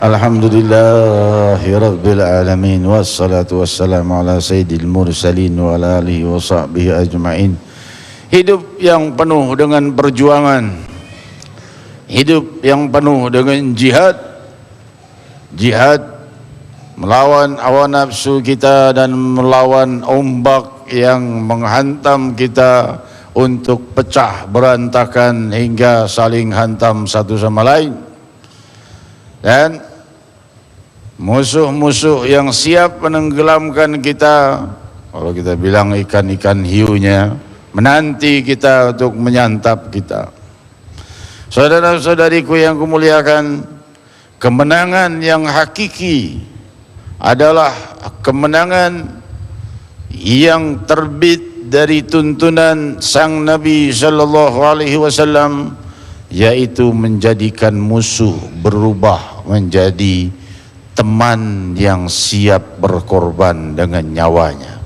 Alhamdulillahi Rabbil Alamin. Wassalatu wassalamu ala sayyidil mursalin wa ala alihi wa sahbihi ajma'in. Hidup yang penuh dengan perjuangan, hidup yang penuh dengan jihad, jihad melawan hawa nafsu kita dan melawan ombak yang menghantam kita untuk pecah berantakan hingga saling hantam satu sama lain. Dan musuh-musuh yang siap menenggelamkan kita, kalau kita bilang ikan-ikan hiunya, menanti kita untuk menyantap kita. Saudara-saudariku yang kumuliakan, kemenangan yang hakiki adalah kemenangan yang terbit dari tuntunan sang Nabi sallallahu alaihi wasallam, yaitu menjadikan musuh berubah menjadi teman yang siap berkorban dengan nyawanya.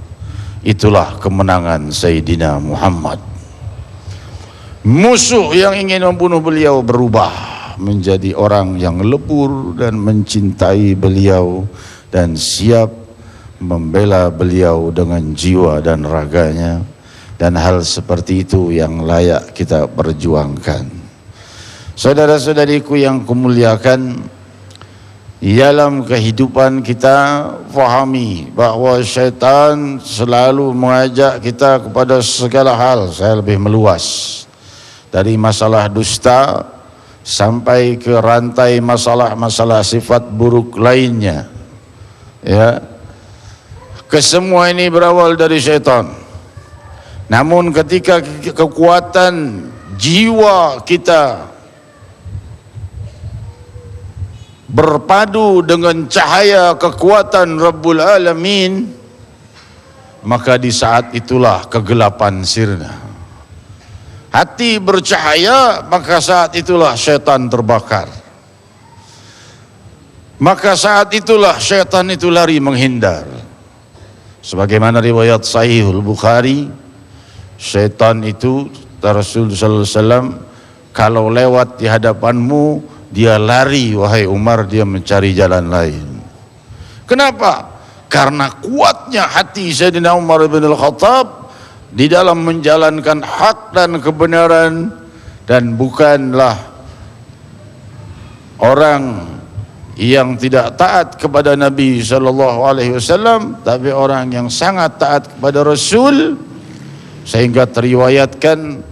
Itulah kemenangan Sayyidina Muhammad. Musuh yang ingin membunuh beliau berubah menjadi orang yang lebur dan mencintai beliau dan siap membela beliau dengan jiwa dan raganya. Dan hal seperti itu yang layak kita perjuangkan. Saudara-saudariku yang kumuliakan, dalam kehidupan kita fahami bahawa syaitan selalu mengajak kita kepada segala hal. Saya lebih meluas dari masalah dusta sampai ke rantai masalah-masalah sifat buruk lainnya, ya. Kesemua ini berawal dari syaitan. Namun ketika kekuatan jiwa kita berpadu dengan cahaya kekuatan Rabbul Alamin, maka di saat itulah kegelapan sirna. Hati bercahaya, maka saat itulah syaitan terbakar. Maka saat itulah syaitan itu lari menghindar. Sebagaimana riwayat Sahihul Bukhari, syaitan itu, Rasul sallallahu alaihi wasallam, kalau lewat di hadapanmu dia lari, wahai Umar, dia mencari jalan lain. Kenapa? Karena kuatnya hati Sayyidina Umar bin Al-Khattab di dalam menjalankan hak dan kebenaran, dan bukanlah orang yang tidak taat kepada Nabi sallallahu alaihi wasallam, tapi orang yang sangat taat kepada Rasul, sehingga teriwayatkan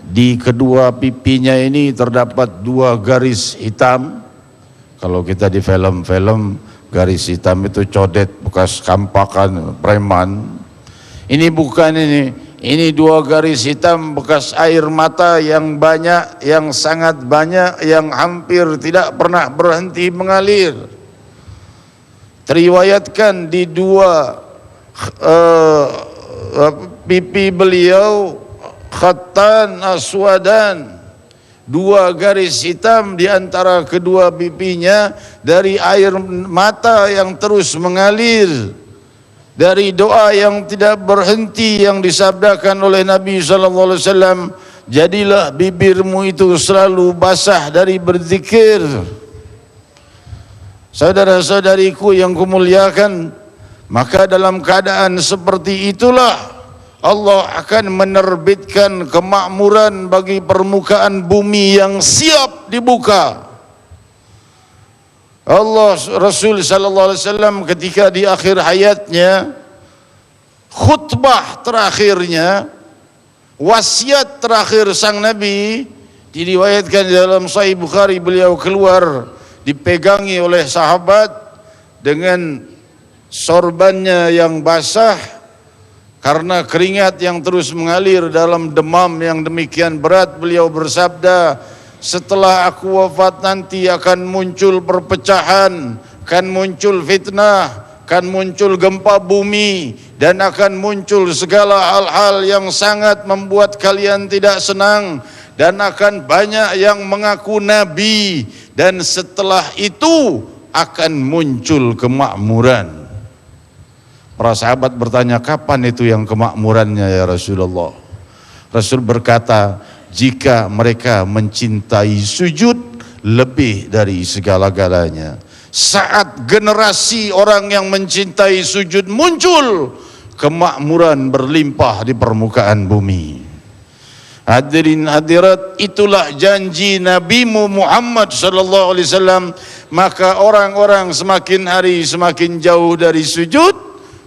di kedua pipinya ini terdapat 2 garis hitam. Kalau kita di film-film, garis hitam itu codet bekas kampakan preman. Ini bukan ini 2 garis hitam bekas air mata yang banyak, yang sangat banyak, yang hampir tidak pernah berhenti mengalir. Teriwayatkan di 2 pipi beliau khattan aswadan, 2 garis hitam di antara kedua pipinya, dari air mata yang terus mengalir, dari doa yang tidak berhenti yang disabdakan oleh Nabi sallallahu alaihi wasallam, jadilah bibirmu itu selalu basah dari berzikir. Saudara-saudariku yang kumuliakan, maka dalam keadaan seperti itulah Allah akan menerbitkan kemakmuran bagi permukaan bumi yang siap dibuka. Rasul sallallahu alaihi wasallam ketika di akhir hayatnya, khutbah terakhirnya, wasiat terakhir sang Nabi, diriwayatkan dalam Sahih Bukhari, beliau keluar dipegangi oleh sahabat dengan sorbannya yang basah karena keringat yang terus mengalir dalam demam yang demikian berat. Beliau bersabda, setelah aku wafat nanti akan muncul perpecahan, akan muncul fitnah, akan muncul gempa bumi, dan akan muncul segala hal-hal yang sangat membuat kalian tidak senang, dan akan banyak yang mengaku nabi, dan setelah itu akan muncul kemakmuran. Para sahabat bertanya, kapan itu yang kemakmurannya ya Rasulullah? Rasul berkata, jika mereka mencintai sujud lebih dari segala-galanya, saat generasi orang yang mencintai sujud muncul, kemakmuran berlimpah di permukaan bumi. Hadirin hadirat, itulah janji Nabi Muhammad sallallahu alaihi wasallam. Maka orang-orang semakin hari semakin jauh dari sujud,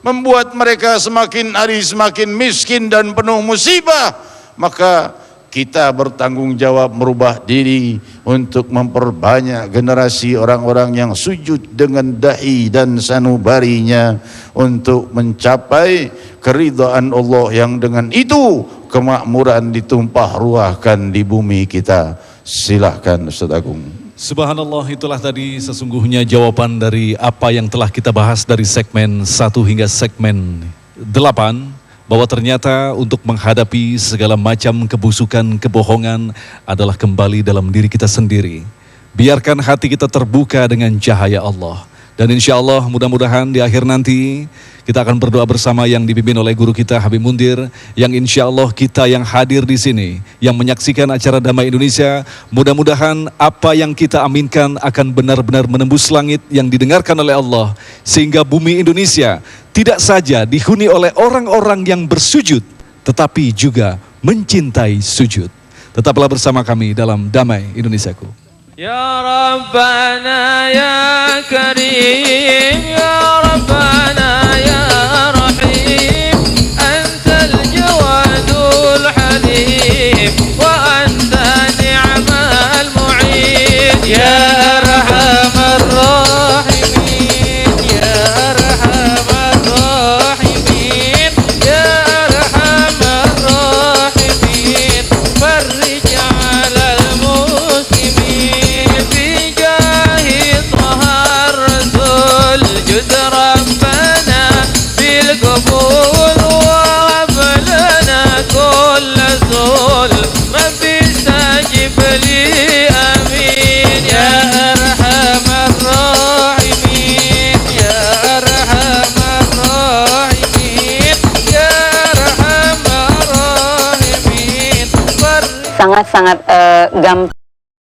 membuat mereka semakin hari semakin miskin dan penuh musibah. Maka kita bertanggung jawab merubah diri untuk memperbanyak generasi orang-orang yang sujud dengan dahi dan sanubarinya untuk mencapai keridhaan Allah, yang dengan itu kemakmuran ditumpah ruahkan di bumi kita. Silahkan Ustaz Agung. Subhanallah, itulah tadi sesungguhnya jawaban dari apa yang telah kita bahas dari segmen 1 hingga segmen 8. Bahwa ternyata untuk menghadapi segala macam kebusukan, kebohongan adalah kembali dalam diri kita sendiri. Biarkan hati kita terbuka dengan cahaya Allah. Dan insya Allah mudah-mudahan di akhir nanti kita akan berdoa bersama yang dipimpin oleh guru kita Habib Mundir, yang insya Allah kita yang hadir di sini, yang menyaksikan acara Damai Indonesia, mudah-mudahan apa yang kita aminkan akan benar-benar menembus langit yang didengarkan oleh Allah, sehingga bumi Indonesia tidak saja dihuni oleh orang-orang yang bersujud, tetapi juga mencintai sujud. Tetaplah bersama kami dalam Damai Indonesiaku. Ya Rabbana ya Karim, ya Rabbana ya Rahim, Antal Jawadul Halim, wa anta ni'mal mu'in, ya Arhamar Rahimin, ya Arhamar Rahimin, ya Arhamar Rahimin, farrij 'alal muslimin. جد ربنا بالقبول وهب لنا كل زول، ربي استجب لي امين يا ارحم الراحمين، يا ارحم الراحمين، يا ارحم الراحمين. Sangat-sangat gampang.